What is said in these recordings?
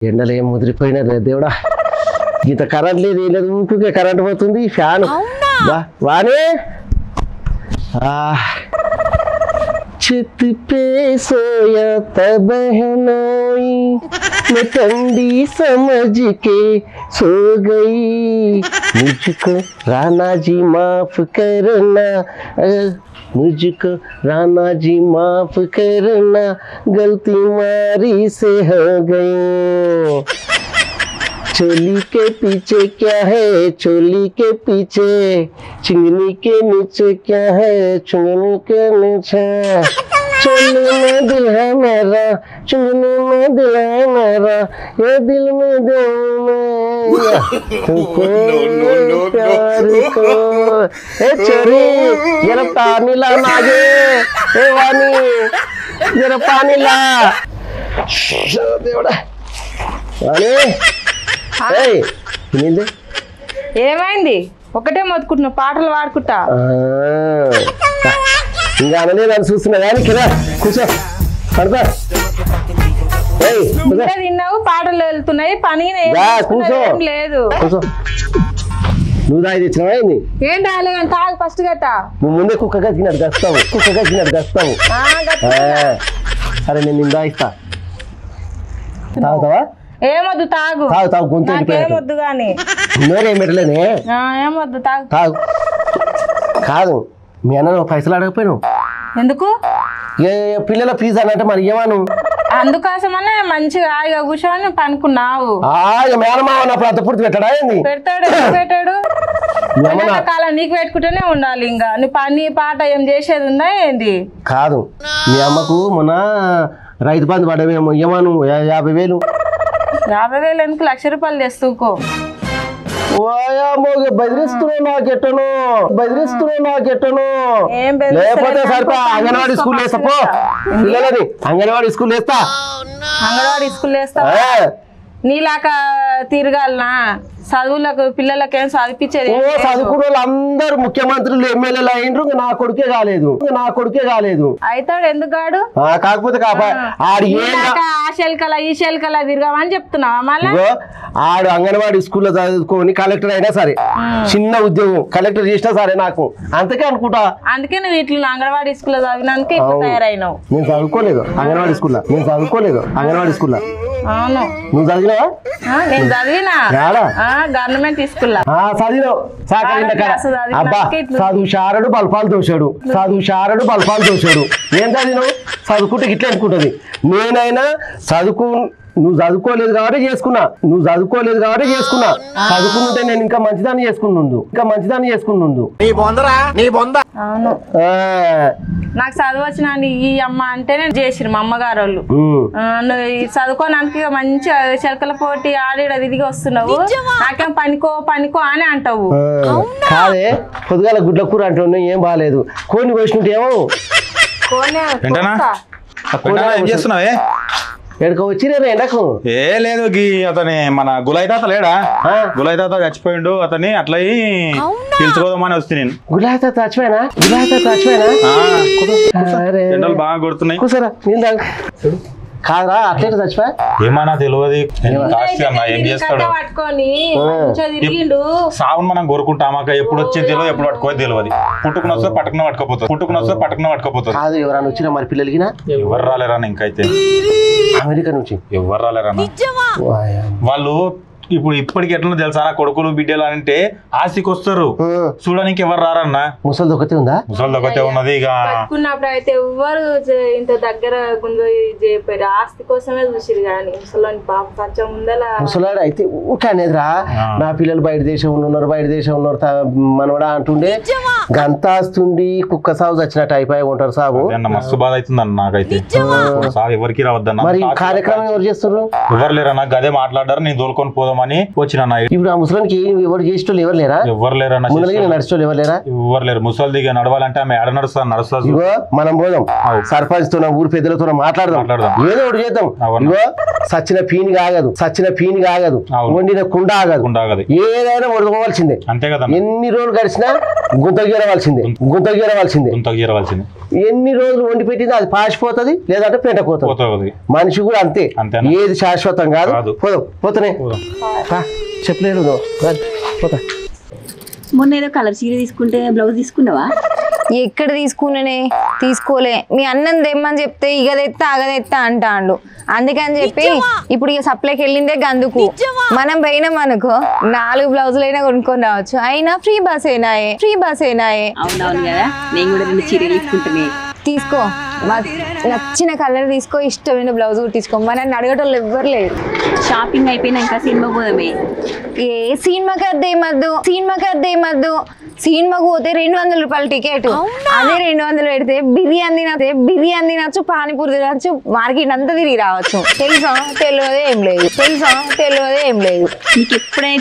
ఎండలు ఏం ముదిరిపోయినా దేవుడా ఇంత కరెంట్ లేదు ఏం లేదు ఊరికే కరెంట్ పోతుంది ఫ్యాన్ వానే छत पे सोया तब बहनोई मैं ठंडी समझ के सो गई मुझको राणा जी माफ करना मुझको राणा जी माफ करना गलती मारी से हो गई चोली के पीछे क्या है चोली के पीछे चिंगनी के नीचे क्या है चिंगनी के नीचे चोली में दिल है मेरा चिंगनी में दिल है मेरा ये दिल में दिल में तुमको प्यार को ए चोरी जरा पानी ला नागे ए वानी जरा पानी ला देवड़ा वानी ఏమైంది ఒకటే మొత్తుకుంటున్నా పాటలు పాడుకుంటా ఇంకా అనలే నన్ను చూస్తున్నా కానీ కదా కూర్చో పడతా తిన్నావు పాటలు వెళ్తున్నాయి పని లేదు నువ్వు దాగి తెచ్చినావా ఏంది ఏం రాలేదు తాగు ఫస్ట్ గట్ట నువ్వు ముందే కుక్కగా తిన్నాడు గస్తావు సరే నేను నింద ఇస్తా తాగుతావా ఏమొద్దు తాగు గొంతు ఏమొద్దు గాని నోరేం పెట్టలేనే ఏమొద్దు తాగు కాదు మీ అన్న పైసలు అడగపోయాను ఎందుకు పిల్లల ఫీజు అన్నట్టు మరి ఏమను అందుకోసమనే మంచిగా హాయిగా కూర్చొని పనుకున్నావు మేనమావ అన్నప్పుడు అంత పూర్తి పెట్టాడా ఏంది పెట్టాడు కాలం నీకు పెట్టుకుంటూనే ఉండాలి ఇంకా నువ్వు పని పాట ఏం చేసేది ఉందా ఏంది కాదు మీ అమ్మకు మొన్న రైతు బంధు పడవేమో ఏమను 50,000 50,000 ఎందుకు 1,00,000 రూపాయలు తెస్తుకో బెదిరిస్తున్నావు లేకపోతే సరిపో అంగన్వాడీ స్కూల్ వేస్తా పో పిల్లలని అంగన్వాడీ స్కూల్ వేస్తా నీలాక తిరగాలనా చదువులకు పిల్లలకేం చదివించేది చదువుకున్న వాళ్ళు అందరు ముఖ్యమంత్రులు ఎమ్మెల్యేలు అయ్యిండ్రు నా కొడుకే కాలేదు అవుతాడు ఎందుకు గాడు కాకపోతే ఆ శెల్కల ఈ శెల్కల తిరగమని చెప్తున్నావా మళ్ళీ ఆడు అంగన్వాడీ స్కూల్లో చదువుకొని కలెక్టర్ అయినా సరే చిన్న ఉద్యోగం కలెక్టర్ చేసినా సరే నాకు అంతకే అనుకుంటా అందుకే నువ్వు ఇట్లా అంగన్వాడీ స్కూల్లో చదివినానికి ఇప్పుడు తయారైనావు నేను చదువుకోలేదు అంగన్వాడీ స్కూల్లో అవును నువ్వు చదివినావా నేను చదివినా గవర్నమెంట్ స్కూల్లో చదివినావు అబ్బా చదువు షారడు బల్పాలు తోశాడు ఏం చదివినావు చదువుకుంటే ఇట్లా అనుకుంటది నేనైనా నువ్వు చదువుకోలేదు కాబట్టి చేసుకున్నా చదువుకుంటే నేను ఇంకా మంచిదాన్ని చేసుకుంటుండు అవును నాకు చదువు వచ్చిన ఈ అమ్మ అంటే నేను చేసిరు మా అమ్మగారు వాళ్ళు చదువుకోడానికి మంచి చెలకల పోటీ ఆడిడ విధిగా వస్తున్నావు నాకేం పనికో అని అంటావు కాదే పొద్దుగాల గుడ్ల కూర అంటున్నా ఏం బాగాలేదు కోడిని కోసినట్టు ఏమో చేస్తున్నావే ఎక్కడికి వచ్చిన ఎండకు ఏ లేదు అతని మన గులాయి తాత లేడా గులాయి తాత చచ్చిపోయిండు అతని అట్లా పిలుచుకోదామని వస్తే నేను గులాయి తాత చచ్చిపోయినా ఎండలు బాగా కొడుతున్నాయి కూర్చోరా కాదురా అట్లే చచ్చిపోయా ఏమన్నా తెలియదు ఏం చేస్తాడు సావును మనం కోరుకుంటామాక ఎప్పుడు వచ్చేది తెలియదు ఎప్పుడు పట్టుకోవద్దు తెలియదు పుట్టుకుని వస్తే పట్టుకున్న పట్టుకోపోతుంది కాదు ఎవరైనా వచ్చినా మరి పిల్లలకి ఎవరు రాలేరా ఇంకైతే అమెరికా నుంచి ఎవరు రాలేరా వాళ్ళు ఇప్పటికి ఎట్లా తెలుసా కొడుకులు బిడ్డలు అంటే ఆస్తికి వస్తారు చూడడానికి ఎవరు రారన్నా ముసలి ఒకతే ఉన్నది ఇక అయితే ఎవరు ఇంత దగ్గర ఆస్తి కోసమే చూసిరు కానీ ముసలి పాప కొంచెం ఉందలా ముసలాడు అయితే ఊకే అనేదిరా నా పిల్లలు బయట దేశంలో ఉన్నారు మనవడా అంటుండే గంత ఆస్తుంది కుక్క సాగు చచ్చినట్టు అయిపోయి ఉంటారు సాగు మస్తు బాధ అవుతుందన్న నాకైతే ఎవరికి రావద్దన్న మరి కార్యక్రమం ఎవరు చేస్తున్నారు ఎవరు లేరా నాకు అదే మాట్లాడారు నేను దోలుకొని పోదాం అని వచ్చిన ఇప్పుడు ఆ ముసలానికి ఎవరు చేసేటోళ్ళు ఎవరు లేరా నడిచేటోళ్ళు ఎవరు లేరు ముసలి దిగా నడవాలంటే ఆమె ఎడ నడుస్తా మనం పోదాం సర్పంచ్ తో ఊరి పెద్దలతో మాట్లాడదాం ఏదో ఒకటి చేద్దాం ఇగో సచ్చిన పీని ఆగదు వండిన కుండ ఆగదు ఏదైనా వడుకోవాల్సిందే అంతే కదా ఎన్ని రోజులు గడిచినా గుంతగీరవలసిందే ఎన్ని రోజులు వండి పెట్టింది అది పాసిపోతుంది లేదంటే పెంటపోతుంది. మనిషి కూడా అంతే, ఏది శాశ్వతం కాదు. పోతానే చెప్పలేదు పోతా. మొన్న ఏదో కలర్ చీర తీసుకుంటే బ్లౌజ్ తీసుకున్నావా? ఎక్కడ తీసుకున్నానే? తీసుకోలే. మీ అన్నం తెమ్మని చెప్తే ఇగదెత్తా అగదెత్తా అంటాండు. అందుకని చెప్పి ఇప్పుడు ఇక సప్లైకి వెళ్ళిందే గందుకు. మనం పోయినాం అనుకో 4 బ్లౌజులైనా కొనుక్కొని రావచ్చు. అయినా ఫ్రీ బస్ ఏనాయే. అవునవును కదా, నేను కూడా 2 చీరలు తీసుకుంటానే. తీసుకో, నచ్చిన కలర్ తీసుకో, ఇష్టమైన బ్లౌజ్ కుట్టించుకో. మనల్ని అడగటోళ్ళు ఎవ్వరు లేరు. షాపింగ్ అయిపోయినాక సినిమా పోదామే. ఏ సినిమాకి అద్దేమద్దు. సినిమాకు పోతే 200 రూపాయల టికెట్. అదే 200 పెడితే బిర్యానీ తినచ్చు, పానీపూరి తినచ్చు, మార్కెట్ అంతా తిరిగి రావచ్చు. తెలుసా? తెలియదే ఏం లేదు. నీకు ఎప్పుడైనా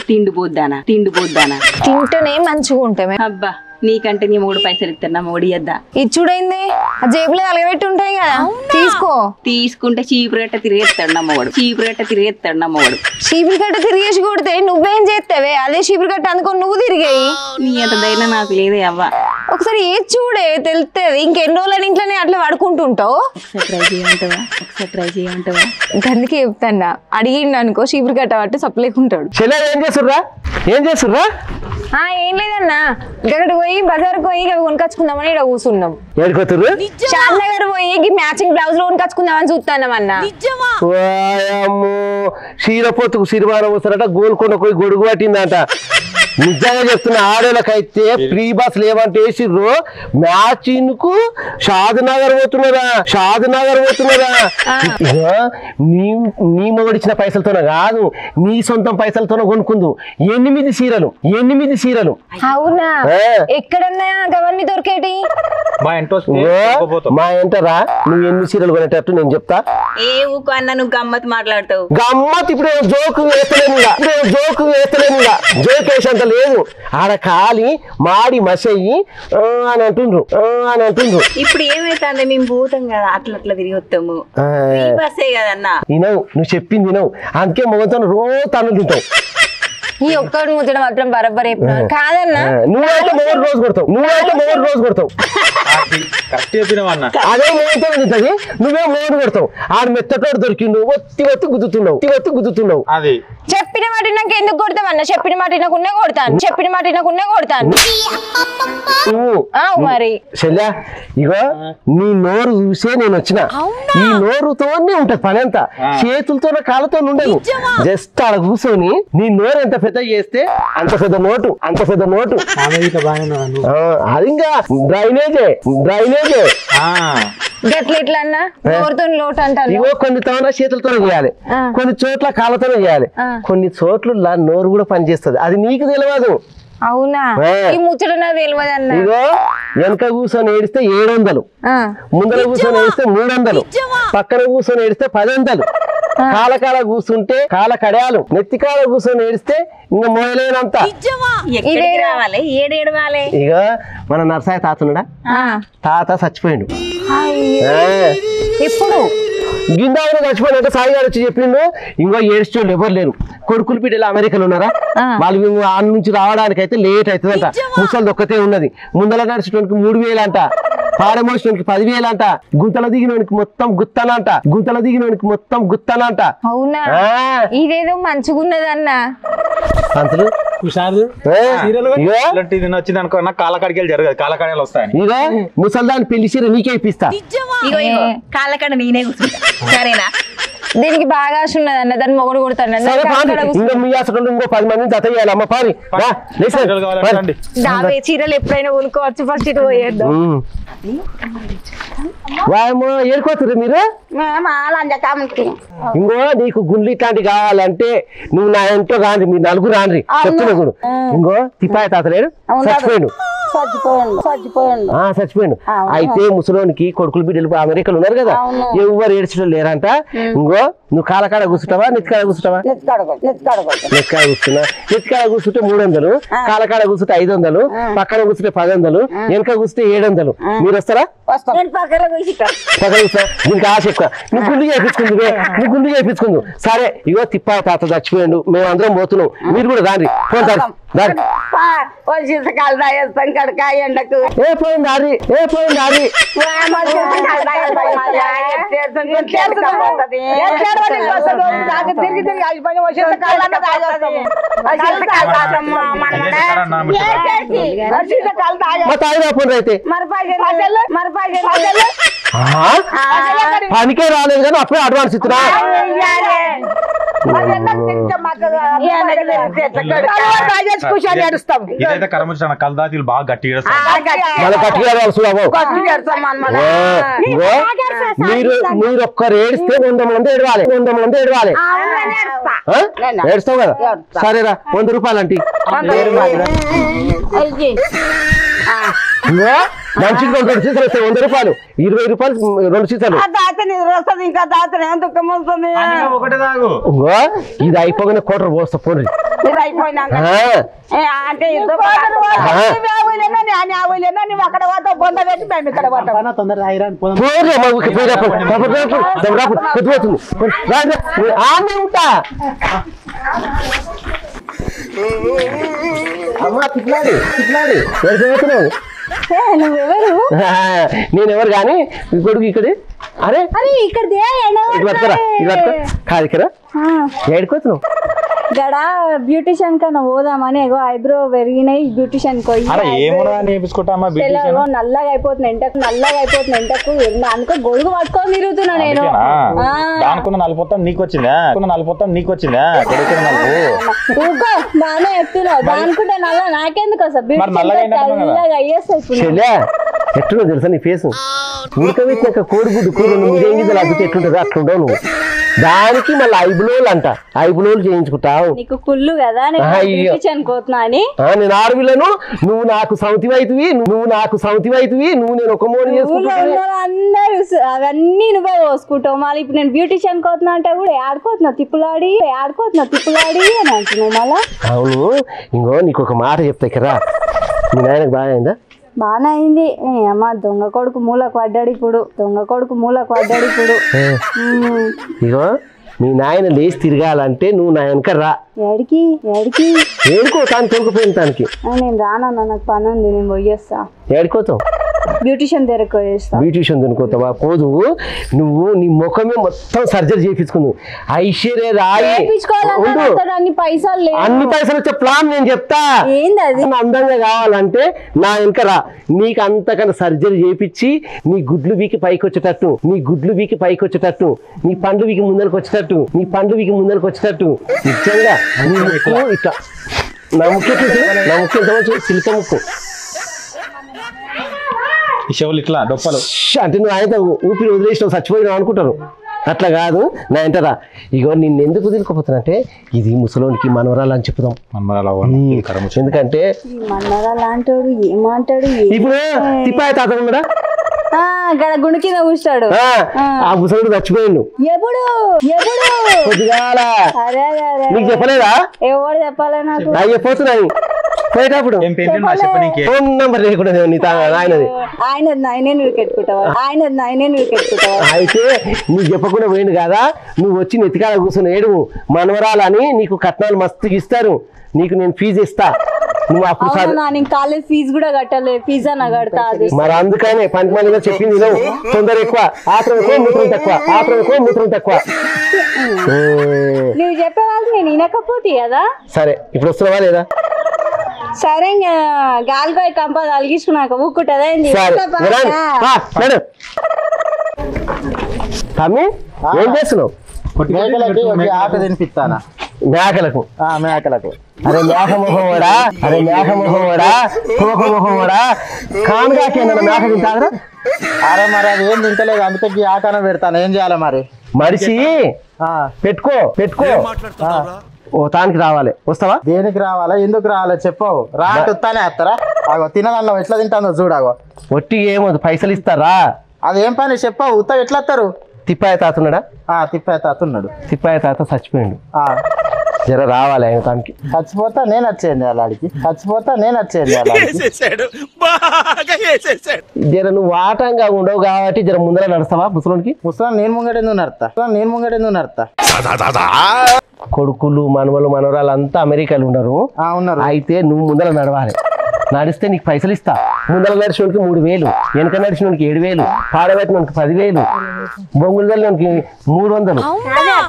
తిండిపోద్దానా? తింటేనే మంచిగా ఉంటామే. అబ్బా, నీకంటే నీ 3 పైసలు ఇస్తాను, నా మొడి ఇద్దా. ఇచ్చుడైంది జేబులో అలగబెట్టి ఉంటాయి కదా, తీసుకో. తీసుకుంటే చీపురు గట్ట తిరిగేస్తాడు నమ్మవాడు. చీపురు కట్ట తిరిగేసి కొడితే నువ్వేం చేస్తావే? అదే చీపురు కట్ట అందుకొని నువ్వు తిరిగేయి. నీ అంత ధైర్యం నాకు లేదే అవ్వ. ఒకసారి ఏది చూడే తెలుస్తుంది. ఇంకెన్ని రోజులు ఇంట్లోనే అట్లా పడుకుంటుంటావు. ఒకసారి ట్రై చేయమంటావా? అందుకే చెప్తాడా, అడిగిండు అనుకో చీపురు కట్ట పట్టు సప్లేకుంటాడు. ఏం చేస్తుర్రా? ఏం లేదన్నా, ఇక్కడ పోయి బజార్ పోయి కొనుకొచ్చుకుందామని ఇక్కడ కూర్చున్నాం. షాద్నగర్ పోయి మ్యాచింగ్ బ్లౌజ్ లో కొనుకొచ్చుకుందామని చూస్తాం అన్నా. చీర పొత్తుకు సిరివారం వస్తారట, గోల్కొండ పోయి గొడుగు పట్టిందట. నిజంగా చెప్తున్నా, ఆడోళ్ళకైతే ఫ్రీ బస్ లేవంటే వేసిర్రు. మ్యాచింగ్ కు షాద్నగర్ పోతున్నారా? నీ మొగడిచ్చిన పైసలతోనే కాదు, నీ సొంతం పైసలతోనే కొనుక్కుందు 8 చీరలు. అవునా? ఎక్కడన్నా గవర్ని దొరికేటి? మా ఎంటరా నువ్వు 8 చీరలు కొనేటట్టు నేను చెప్తా. ఏ ఊకు అన్న, నువ్వు గమ్మత్ మాట్లాడతావు. గమ్మత్ ఇప్పుడు జోకు వేస్తలేము, జోక్ వేసేంత లేదు. ఆడ కాలి మాడి మసయ్యి అని అంటుండ్రు. ఇప్పుడు ఏమైతుంది? మేము పోతాం కదా, అట్లా తిరిగి వస్తాము. బస్సే కదన్నా. నువ్వు చెప్పింది వినవు, అందుకే మొగతో రోజు తన్నుతుంటావు. ఈ ఒక్కడు ముచ్చడం మాత్రం బరబ్బర్ కాదన్నా. నువ్వైతే 3 రోజు కొడతావు. అదే మొగతో ఉంటుంది, నువ్వే 3 కొడతావు. ఆడ మెత్తటోడు దొరికిండు, ఒత్తి గుద్దుతున్నావు. అది చెప్పిన మాట నాకు ఎందుకు కొడతావన్నా? చెప్పిన మాట నాకున్నే కొడతాను. మరి చెల్లా, ఇగో నీ నోరు చూసే నేను వచ్చిన. ఈ నోరుతోనే ఉంటది పని అంతా, చేతులతో కాళ్ళతో ఉండదు. జస్ట్ ఆడ కూర్చొని నీ నోరు ఎంత పెద్ద చేస్తే అంత పెద్ద నోటు. అది ఇంకా డ్రైనేజే. ఎట్లా అన్నా లోటు అంటారు. ఇగో కొన్ని తోన చేతులతోనే చేయాలి, కొన్ని చోట్ల కాళ్ళతోనే చేయాలి, కొన్ని చోట్ల నోరు కూడా పనిచేస్తుంది. అది నీకు తెలియదు. అవునా? ఈ ముచ్చట నాకు తెలియదు అన్న. ఇగో వెనక కూర్చొని ఏడిస్తే 700, ముందర కూర్చొని ఏడిస్తే 300, పక్కన కూర్చొని ఏడిస్తే 1000. కాల కూర్చుంటే కాల కడయాలు, నెత్తి కాల కూర్చొని ఏడిస్తే ఇంకా మొదలైనంత. ఇక మన నర్సాయి తాతున్నాడా? తాత చచ్చిపోయిండు. ఎప్పుడు? గిందాగా చచ్చిపోయినాక సాయి గారు వచ్చి చెప్పిండు, ఇంకో ఏడ్చోళ్ళు ఎవరు లేరు, కొడుకులు బిడ్డలు అమెరికాలో ఉన్నారా, వాళ్ళు ఆ నుంచి రావడానికి అయితే లేట్ అవుతుందంట. ముసలి ఒక్కతే ఉన్నది. ముందల నడిచేటోనికి 3000 అంట, పాడమోసినోనికి 10,000 అంట, గుంతల దిగినోనికి మొత్తం గుత్తనంట. అవునా? ఇదేదో మంచిగున్నదన్న. అంతలు వచ్చింది అనుకో, కాళ్ళకాడికి జరగదు, కాళ్ళకాడలు వస్తాయని. ఇగో ముసల్దాన్ని పెళ్లి చీర నీకే ఇప్పిస్తా. కాళ్ళకాడ నేనే కూర్చుంటా, సరేనా? దీనికి బాగా ఆశ ఉన్నదన్న, దాన్ని మొగడు కొడతాను. మీ హాస్పిటల్ ఇంకో 10 మందిని జత చేయాలి. అమ్మ పారి దావే చీరలు ఎప్పుడైనా కొనుక్కోవచ్చు. ఫస్ట్ ఇటు పోయేద్దాం. ఏడుకోతురు మీరు? ఇంకో నీకు గుండ్లు ఇట్లాంటి కావాలంటే నువ్వు నా ఎంతో రాండి, మీరు 4 రాండ్రి చెప్తున్నా చూడు. ఇంకో తిప్పాయి తాత లేడు, చచ్చిపోయాడు. అయితే ముసలోనికి కొడుకులు బిడ్డలు అమెరికాలో ఉన్నారు కదా, ఎవరు ఏడ్చడం లేరంట. ఇంకో నువ్వు కాలకాడ కూర్చుంటావా, నెత్తికాడ కూర్చుంటావా? నెత్తికాడ కూర్చుంటే 300, కాలకాడ కూర్చుంటే 500, పక్కన కూర్చుంటే 1000, వెనక కూర్చుంటే 700. మీరు వస్తారా? దీనికి ఆశ ఎక్కువ. నువ్వు గుండు చేయించుకుందు. సరే ఇగో తిప్పా తాత చచ్చిపోయాడు, మేము అందరం పోతున్నాం, మీరు కూడా రాండి. శీతకాలు తాగేస్తాం కడకాయ ఎండకు ఏ పోయింది అది తిరిగి తిరిగి అయిపోయి శీతకాలన్నా తాగేస్తాము శీతకాలు తాగిపోయింది అయితే పనికే రాలేదు కానీ అప్పుడే అడ్వాన్స్ ఇస్తున్నా ఇదైతే కరమొచ్చిన కలదాతీలు బాగా గట్టిగా మీరు ఒక్కరు ఏడిస్తే 100 మంది ఏడవాలి ఏడుస్తావు కదా సరేరా 100 రూపాయలు అంటే మంచిగా 2 సీసాలు వస్తాయి 100 రూపాయలు 20 రూపాయలు 2 సీసాలు ఇంకా దాతనే దుఃఖం వస్తుంది ఒకటే తాగు ఇది అయిపోగానే కోటర్ పోస్తా పోండి ఇది అయిపోయినాక అంటే నువ్వు అక్కడ పోతావు బొంద పెట్టి మేము ఇక్కడ పోతాం ఉంటా అమ్మా తిట్లాడి నువ్వెవరు నేనెవరు కానీ కొడుకు ఇక్కడ అరే ఇక్కడ కాదు ఇక్కడ ఏడుకోతున్నావు గడ బ్యూటిషియన్ కన్నా పోదామని ఎగో ఐబ్రో పెరిగినాయి బ్యూటిషియన్ నల్లగా అయిపోతుంది ఎంటకు అనుకో గొడుగు పట్టుకొని తిరుగుతున్నా నేను నలిపోతాం నీకు వచ్చిందా బాగానే చెప్తున్నావు దానికుంటే నల్ల నాకెందుకు వస్తా ఎట్లుందో తెలుసా నీ ఫేస్ ఉడకబెట్టినాక కోడిగుడ్డు కూర నువ్వు ఏం గిద్దలు అద్దుతే ఎట్లుంటుందో అట్లుండవు నువ్వు దానికి మళ్ళీ ఐబ్రోలు చేయించుకుంటావు నీకు కుళ్ళు కదా అనుకోతున్నా నేను ఆడవిలను నువ్వు నాకు సౌతివైతువి నువ్వు నేను ఒక మోడి అందరు అవన్నీ నువ్వే పోసుకుంటావు మళ్ళీ ఇప్పుడు నేను బ్యూటిషియన్ కోతున్నా అంటే కూడా ఆడుకోతున్నా తిప్పులాడి అని అంటున్నావు మళ్ళా అవును ఇంకో నీకు ఒక మాట చెప్తా ఇక్కడ మీ నాయనకు బాగా అయిందా బాగానే అయింది అమ్మ దొంగ కొడుకు మూలకు పడ్డాడు ఇప్పుడు ఇగో మీ నాయన లేచి తిరగాలంటే నువ్వు నా వెనక రా ఏడికి ఏడుకో తాను తొలగిపోయిన తానికి నేను రానన్నా నాకు పని ఉంది నేను పోయేస్తా ఏడుకోతావు బ్యూటిషియన్ దగ్గరకు చేస్తా బ్యూటిషియన్ తినుకోతావా పోదు నువ్వు నీ ముఖమే మొత్తం సర్జరీ చేయించుకుందు ఐశ్వర్య రాయి అన్ని పైసలు వచ్చే ప్లాన్ నేను చెప్తా ఏంది అందంగా కావాలంటే నా వెనక రా నీకు అంతకన్నా సర్జరీ చేయించి నీ గుడ్లు వీకి పైకి వచ్చేటట్టు నీ పండ్లు వీకి ముందరికి వచ్చేటట్టు నిజంగా ఇట్లా నా ముఖ్య సిల్క ముక్కు ఇట్లా డొప్పలు అంటే నువ్వు ఆయన ఊపిరి వదిలేసినావు చచ్చిపోయినావు అనుకుంటారు అట్లా కాదు నా ఎంటరా ఇగో నిన్ను ఎందుకు వదిలిపోతున్నా అంటే ఇది ముసలోనికి మనవరాలు అని చెప్తాం ఎందుకంటే మనవరాలు ఏమంటాడు ఇప్పుడు తిప్పాయ తాత ఉన్నాడా గుడి కింద కూర్చాడు ఆ ముసలుడు చచ్చిపోయిండు ఎప్పుడు నీకు చెప్పలేదా ఎవరు చెప్పాలి నాకు చెప్పొస్తున్నాయి పోయేటప్పుడు ఫోన్ నంబర్ లేకుండా ఆయనది అయితే నువ్వు చెప్పకుండా పోయిండు కదా నువ్వు వచ్చి నెత్తికాడ కూర్చొని ఏడు మనవరాలని నీకు కట్నాలు మస్తుకి ఇస్తారు నీకు నేను ఫీజు ఇస్తా నువ్వు అప్పుడు కాలేజ్ ఫీజు కూడా కట్టలేదు ఫీజు అన్న కడతా మరి అందుకనే పనికి మళ్ళీ చెప్పింది నువ్వు తొందర ఎక్కువ ఆత్రం ఎక్కువ మూత్రం తక్కువ నువ్వు చెప్పేవాళ్ళు నేను వినకపోతే కదా సరే ఇప్పుడు వస్తున్నావా లేదా సరే గాలిపోయి కంప తలిగించుకున్నాక ఊక్కుంటుందా తమ్మి ఏం చేస్తున్నావు తినిపిస్తానా మేకలకు అరే మేక మొహం వాడా కానుగాకేనా మేక తింటారా అరే మరి అది ఏం తింటలేదు అందుకే ఆకారం పెడతాను ఏం చేయాలి మరి మనిషి పెట్టుకో ఓ తానికి రావాలి వస్తావా దేనికి రావాలా ఎందుకు రావాలి చెప్పవు రానే వస్తారా అగో తినగల ఎట్లా తింటానో చూడగో ఒట్టి ఏమో పైసలు ఇస్తారా అదేం పని చెప్పవు ఉత్త ఎట్లా వస్తారు తిప్పాయ తాత ఉన్నాడా తిప్పాయ తాత ఉన్నాడు తిప్పాయ తాత చచ్చిపోయాడు జర రావాలి ఆయన తానికి చచ్చిపోతా నేను వచ్చేయండి అలాడికి జర నువ్వు వాటంగా ఉండవు కాబట్టి జర ముందర నడుస్తావా ముసలోనికి నేను ముంగడే నువ్వు నడతా కొడుకులు మనవలు మనవరాలు అంతా అమెరికాలో ఉన్నారు. ఉన్నారు. అయితే నువ్వు ముందర నడవాలి. నడిస్తే నీకు పైసలు ఇస్తా. ముందర నడిచినోడికి 3000, వెనక నడిచినోడికి 7000, పాడబెట్టినోడికి 10,000, బొంగులు వెళ్ళినోడికి 300.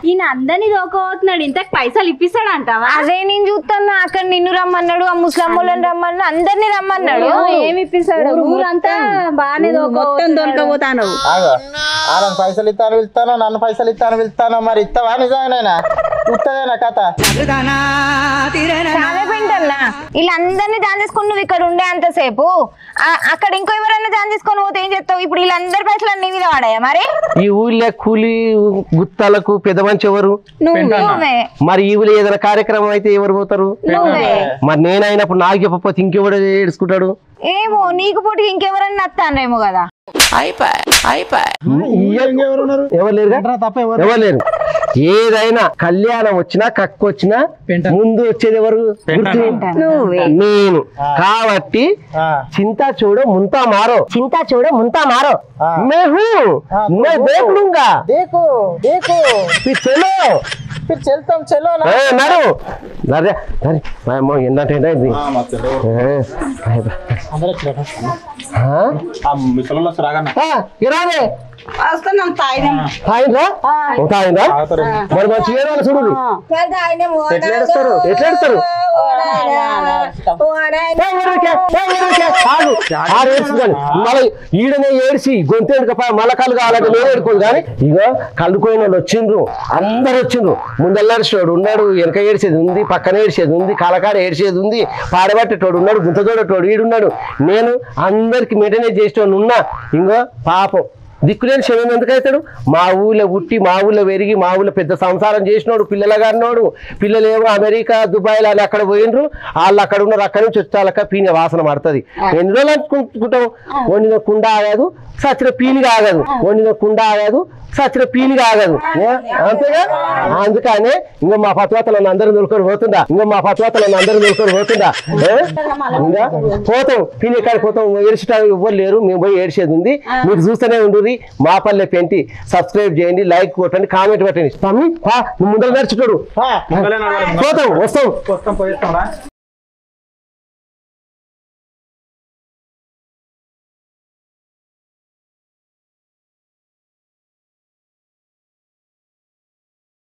ఈయన అందరినీ దోకపోతున్నాడు, ఇంతకు పైసలు ఇప్పిస్తాడు అంటావా? అదే నేను చూస్తాను. అక్కడ నిన్ను రమ్మన్నాడు, ఆ ముస్లమ్మలను రమ్మన్నాడు, అందరినీ రమ్మన్నాడు. ఏమి ఇప్పిస్తాడు? ఊరంతా బాగానే దొరకపోతాను. వాళ్ళని పైసలు ఇస్తాను వెళ్తాను, నన్ను పైసలు ఇస్తాను వెళ్తాను. మరి ఇస్తావా నిజంగానైనా? ఉత్తదేనా కథ? చాలా పెంటన్నా వీళ్ళందరినీ జాన్ చేసుకుని నువ్వు ఇక్కడ ఉండే అంతసేపు అక్కడ ఇంకో ఎవరైనా జాన్ చేసుకొని పోతే ఏం చేస్తావు? ఇప్పుడు వీళ్ళందరి పైసలు నీ మీద వాడాయా? మరి ఈ ఊళ్ళో కూలి గుత్తాలకు పెద్ద మంచి ఎవరు? నువ్వే. మరి ఈ ఊళ్ళో ఏదైనా కార్యక్రమం అయితే ఎవరు పోతారు? నువ్వే. మరి నేనైనప్పుడు నాకు చెప్పకపోతే ఇంకెవడు ఏడుచుకుంటాడు? ఏమో నీకు పోటీ ఇంకెవరన్నా నత్తానేమో కదా. ఎవరు లేరు. ఏదైనా కళ్యాణం వచ్చినా కక్కు వచ్చినా ముందు వచ్చేది ఎవరు? గుర్తు నేను. కాబట్టి చింతా చూడు ముంతా మారో, చింతా చూడు ముంతా మారో. దేఖూంగా देखो देखो చలో फिर चलता चलो ना. నడు నరే ఏంటంటే ఇరాదే వస్తున్నాం తాయినం. తాయిందా మరి మంచి ఏరాలు చూడు. ఎట్లా ఏడుస్తారు? మళ్ళీ ఈడనే ఏడిసి గొంతేడుక మళ్ళా కళ్ళు కావాలంటే నేను ఏడుకోదు. కానీ ఇగో కళ్ళుకోయిన వాళ్ళు వచ్చిండ్రు, అందరు వచ్చిండ్రు. ముందల్లాడినోడు ఉన్నాడు, వెనక ఏడ్చేది ఉంది, పక్కన ఏడ్చేది ఉంది, కాలకాడ ఏడ్చేది ఉంది, పాడబట్టేటోడు ఉన్నాడు, గుంతతోడేటోడు ఈడున్నాడు. నేను అందరికి మెయింటైన్ చేసేటోడు ఉన్నా. ఇంకో పాపం దిక్కులేని శవం ఎందుకు అవుతాడు? మా ఊళ్ళో పుట్టి, మా ఊళ్ళో పెరిగి, మా ఊళ్ళో పెద్ద సంసారం చేసినోడు, పిల్లలుగాడినోడు. పిల్లలు ఏమో అమెరికా, దుబాయ్లో వాళ్ళు అక్కడ పోయినరు. వాళ్ళు అక్కడ ఉన్నారు. అక్కడి నుంచి వచ్చాక పీని వాసన పడుతుంది. ఎన్ని రోజులు అనుకుంటాం? వండిన కుండ ఆగదు, సచిన పీనిగా ఆగదు. వండిన కుండ ఆగదు, సచిన పీనిగా ఆగదు. అంతేగా? అందుకనే ఇంకా మా పత్వాతలను అందరూ దొరుకుని పోతుందా? ఇంకా పోతాం. పీని ఎక్కడికి పోతాం? ఏడ్చడానికి ఎవ్వరు లేరు. మేము పోయి ఏడ్చేది ఉంది. మీరు చూస్తూనే ఉండు. మా పల్లె పెంటి సబ్స్క్రైబ్ చేయండి, లైక్ కొట్టండి, కామెంట్ పెట్టండి. స్వామి నువ్వు ముందర నడుచుకోడు. పోతాం, వస్తాం.